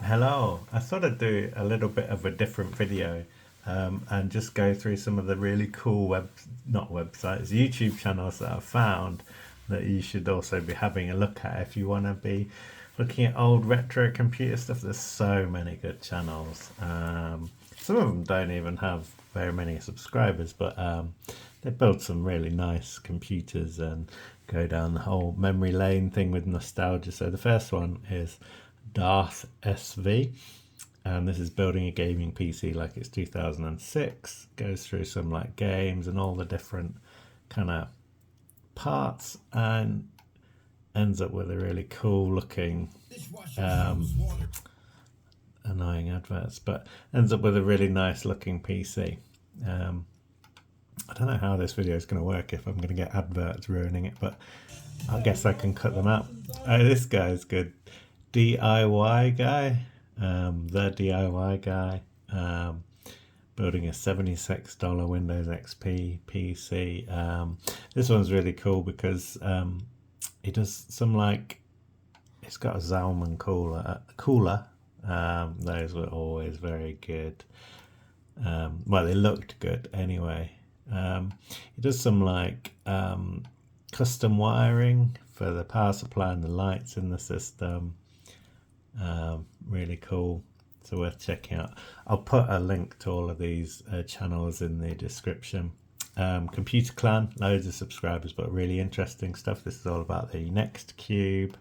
Hello, I thought I'd do a little bit of a different video and just go through some of the really cool not websites, YouTube channels that I've found that you should also be having a look at if you want to be looking at old retro computer stuff. There's so many good channels. Some of them don't even have very many subscribers, but they build some really nice computers and go down the whole memory lane thing with nostalgia. So the first one is Darth SV, and this is building a gaming PC like it's 2006. Goes through some like games and all the different kind of parts and ends up with a really cool looking um, annoying adverts, but ends up with a really nice looking PC. I don't know how this video is going to work if I'm going to get adverts ruining it, but I guess I can cut them out. Oh, this guy's good. DIY guy, the DIY guy, building a $76 Windows XP PC. This one's really cool because he does some like, it's got a Zalman cooler. Those were always very good. Well, they looked good anyway. He does some like custom wiring for the power supply and the lights in the system. Really cool, so worth checking out. I'll put a link to all of these channels in the description. Computer Clan, loads of subscribers, but really interesting stuff. This is all about the Next Cube.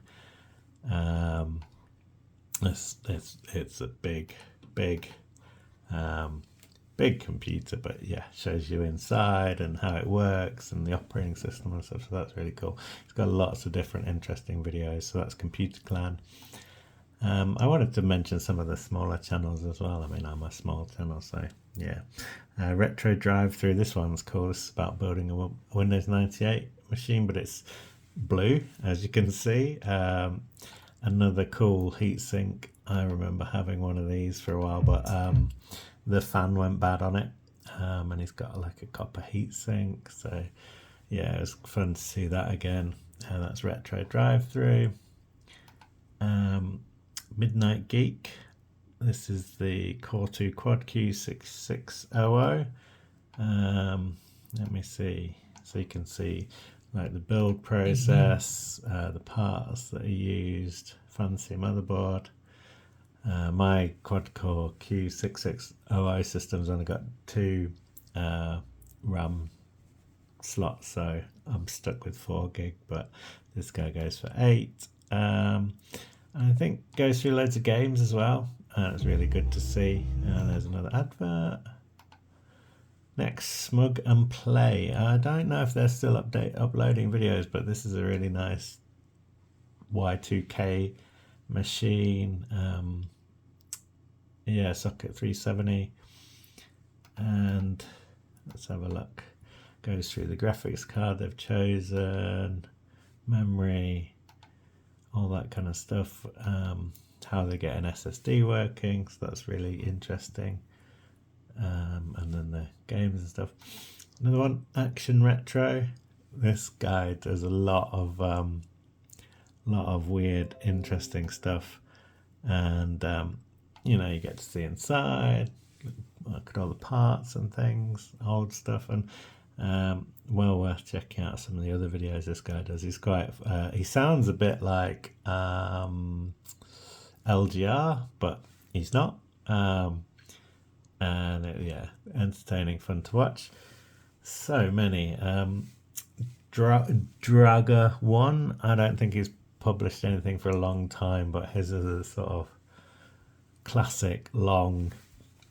It's a big big computer, but yeah, shows you inside and how it works and the operating system and stuff, so that's really cool. It's got lots of different interesting videos, so that's Computer Clan. I wanted to mention some of the smaller channels as well. I mean, I'm a small channel, so yeah. Retro Drive Through, this one's cool. This is about building a Windows 98 machine, but it's blue, as you can see. Another cool heatsink. I remember having one of these for a while, but the fan went bad on it, and he's got like a copper heatsink. So yeah, it was fun to see that again. That's Retro Drive Through. Midnight Geek. This is the Core 2 Quad Q6600. Let me see. So you can see like the build process, the parts that are used, fancy motherboard. My quad core Q6600 system's only got 2 RAM slots, so I'm stuck with 4 gig, but this guy goes for 8. I think goes through loads of games as well. It's really good to see. There's another advert. Next, Smug and Play. I don't know if they're still uploading videos, but this is a really nice Y2K machine. Yeah, socket 370. And let's have a look. Goes through the graphics card they've chosen, memory, all that kind of stuff, how they get an SSD working, so that's really interesting. And then the games and stuff. Another one, Action Retro. This guy does a lot of weird, interesting stuff, and you know, you get to see inside, look at all the parts and things, old stuff, and well worth checking out some of the other videos this guy does. He's quite he sounds a bit like LGR, but he's not. And yeah, entertaining, fun to watch. So many. Draga One, I don't think he's published anything for a long time, but his is a sort of classic long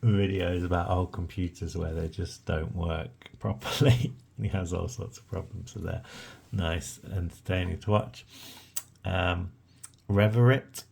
videos about old computers where they just don't work properly. He has all sorts of problems, so they're nice, entertaining to watch. Reverit,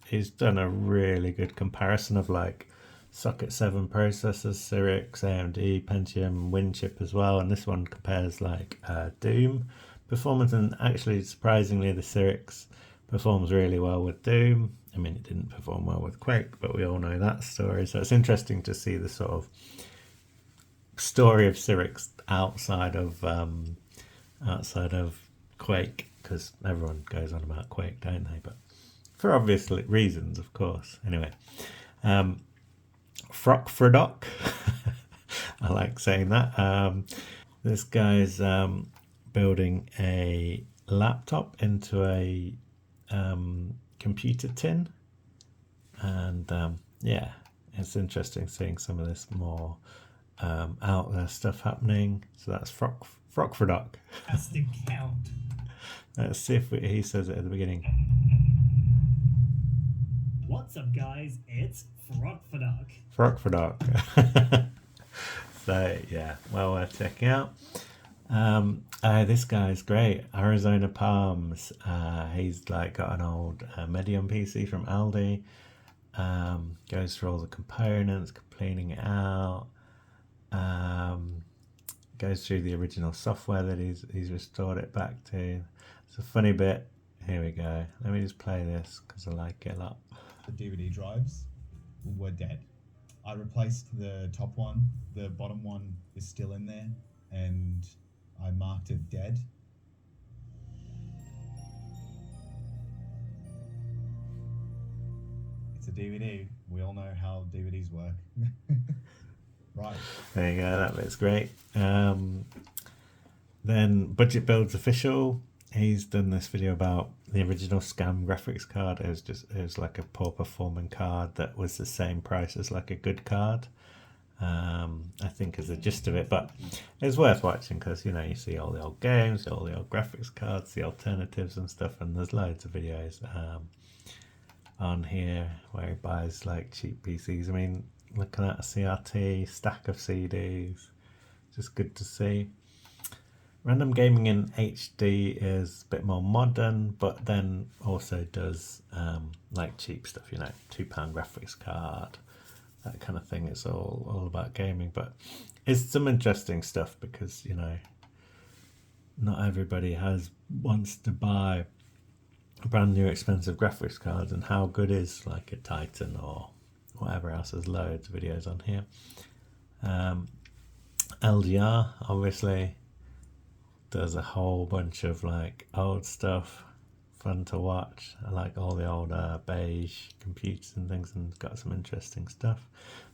he's done a really good comparison of like Socket 7 processors, Cyrix, AMD, Pentium, WinChip as well, and this one compares like Doom performance, and actually surprisingly the Cyrix performs really well with Doom. I mean, it didn't perform well with Quake, but we all know that story, so it's interesting to see the sort of story of Cyrix outside of Quake, because everyone goes on about Quake, don't they? But for obvious reasons, of course. Anyway, Frockfrodock. I like saying that. This guy's building a laptop into a computer tin, and yeah, it's interesting seeing some of this more out there stuff happening. So that's Frockfrodock. Has to count. Let's see if he says it at the beginning. What's up, guys? It's Frockfrodock. Frockfrodock. So yeah, well worth checking out. This guy's great. Arizona Palms. He's like got an old Medium PC from Aldi. Goes through all the components, cleaning it out. Goes through the original software that he's restored it back to. It's a funny bit. Here we go. Let me just play this because I like it a lot. The DVD drives were dead. I replaced the top one. The bottom one is still in there, and I marked it dead. It's a DVD. We all know how DVDs work. Right. There you go. That bit's great. Then Budget Builds Official. He's done this video about the original Scam graphics card. It was like a poor performing card that was the same price as like a good card. I think is the gist of it, but it's worth watching because you know you see all the old games, all the old graphics cards, the alternatives and stuff, and there's loads of videos on here where he buys like cheap PCs. I mean, looking at a CRT stack of CDs, just good to see. Random Gaming in HD is a bit more modern, but then also does like cheap stuff, you know, £2 graphics card, that kind of thing. It's all about gaming, but it's some interesting stuff because, you know, not everybody wants to buy a brand new expensive graphics card, and how good is like a Titan or whatever else. There's loads of videos on here. LGR, obviously, does a whole bunch of like old stuff, fun to watch. I like all the old beige computers and things, and it's got some interesting stuff.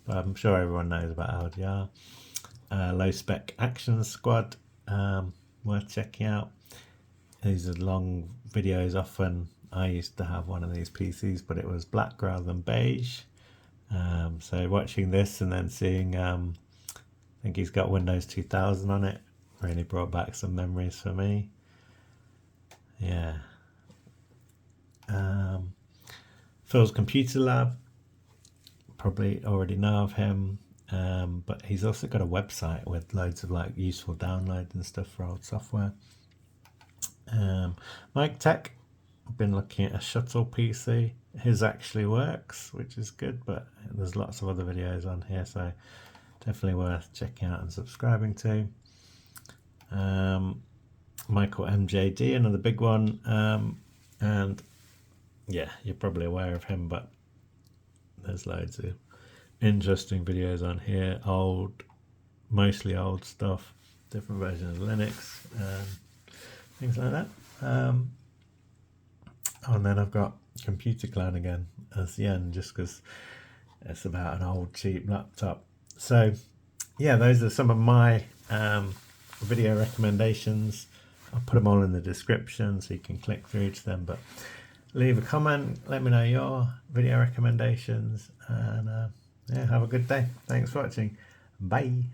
But I'm sure everyone knows about LGR. Low Spec Action Squad, worth checking out. These are long videos often. I used to have one of these PCs, but it was black rather than beige. So watching this and then seeing, I think he's got Windows 2000 on it, really brought back some memories for me. Yeah. Phil's Computer Lab, probably already know of him, but he's also got a website with loads of like useful downloads and stuff for old software. Mike Tech, I've been looking at a Shuttle PC. His actually works, which is good, but there's lots of other videos on here, so definitely worth checking out and subscribing to. Michael MJD, another big one, and yeah, you're probably aware of him, but there's loads of interesting videos on here, mostly old stuff, different versions of Linux, things like that. And then I've got Computer Clan again as the end, just because it's about an old cheap laptop. So yeah, those are some of my video recommendations. I'll put them all in the description so you can click through to them, but leave a comment, let me know your video recommendations, and yeah, have a good day. Thanks for watching. Bye.